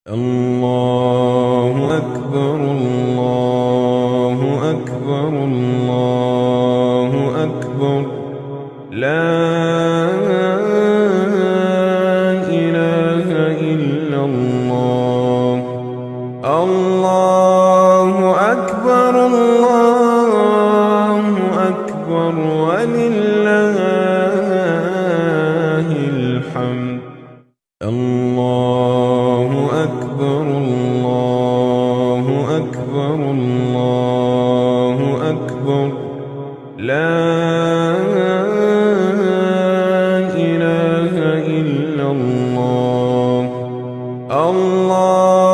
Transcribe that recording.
الله أكبر الله أكبر الله أكبر لا إله إلا الله الله أكبر الله أكبر ولله الحمد الله أكبر الله أكبر الله أكبر لا إله إلا الله الله